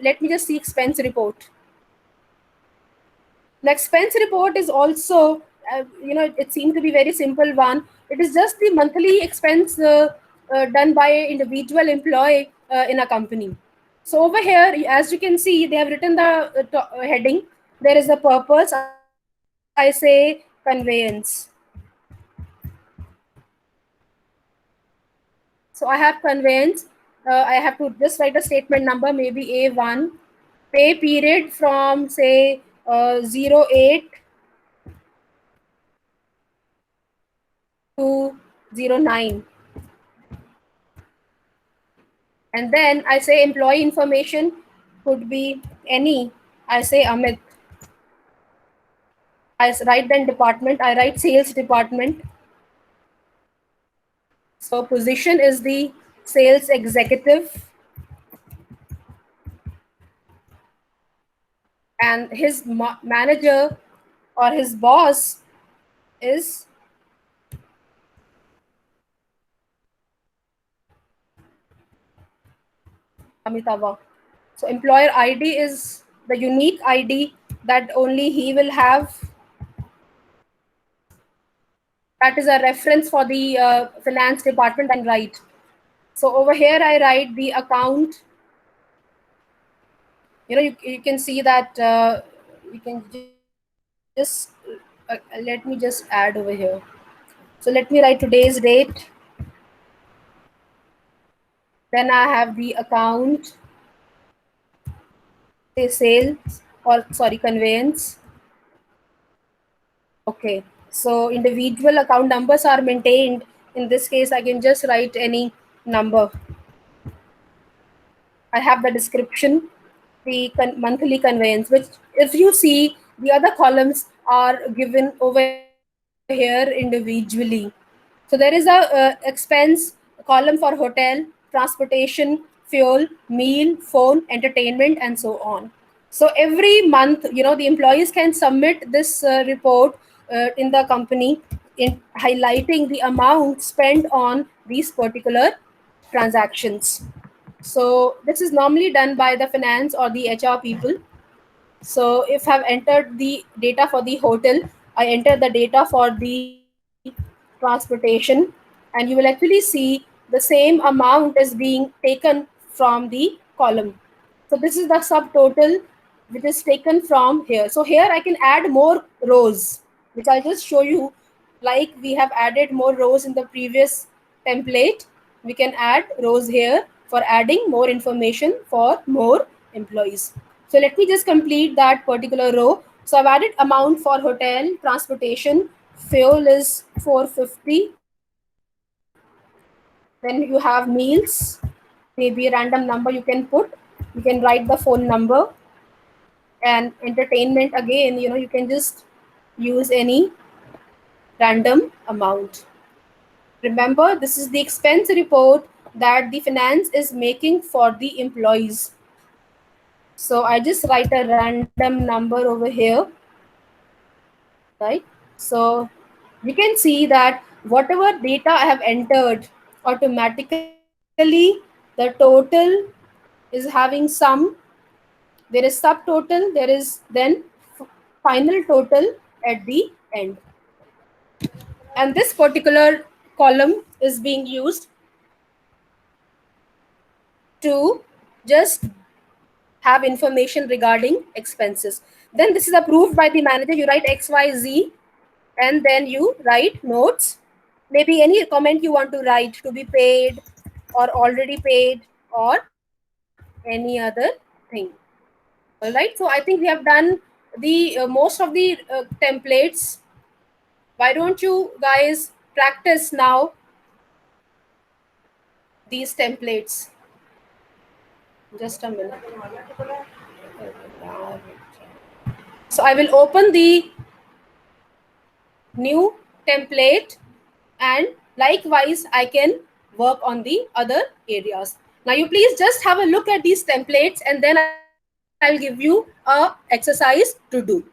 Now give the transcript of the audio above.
let me just see expense report. The expense report is also, it seems to be very simple one. It is just the monthly expense done by an individual employee in a company. So over here, as you can see, they have written the heading. There is a purpose. I say conveyance. So I have conveyance. I have to just write a statement number, maybe A1. Pay period from say 08 to 09. And then I say employee information could be any. I say Amit. I write then department. I write sales department. So position is the sales executive. And his manager or his boss is Amitabh. So employer ID is the unique ID that only he will have. That is a reference for the finance department and write. So over here I write the account. You can see that you can just let me just add over here. So let me write today's date. Then I have the account, say sales, or sorry, conveyance. Okay, so individual account numbers are maintained. In this case, I can just write any number. I have the description, the monthly conveyance, which if you see, the other columns are given over here individually. So there is a expense column for hotel, transportation, fuel, meal, phone, entertainment, and so on. So every month, the employees can submit this report in the company in highlighting the amount spent on these particular transactions. So this is normally done by the finance or the HR people. So if I've entered the data for the hotel, I enter the data for the transportation, and you will actually see the same amount is being taken from the column. So this is the subtotal which is taken from here. So here I can add more rows, which I'll just show you. Like we have added more rows in the previous template, we can add rows here for adding more information for more employees. So let me just complete that particular row. So I've added amount for hotel, transportation, fuel is 450. Then you have meals, maybe a random number you can put. You can write the phone number. And entertainment, again, you can just use any random amount. Remember, this is the expense report that the finance is making for the employees. So I just write a random number over here, right? So you can see that whatever data I have entered, automatically the total is having some. There is subtotal, there is then final total at the end. And this particular column is being used to just have information regarding expenses. Then this is approved by the manager. You write XYZ and then you write notes. Maybe any comment you want to write, to be paid or already paid or any other thing. All right. So I think we have done the most of the templates. Why don't you guys practice now these templates? Just a minute. So I will open the new template, and likewise I can work on the other areas. Now you please just have a look at these templates, and then I'll give you a exercise to do.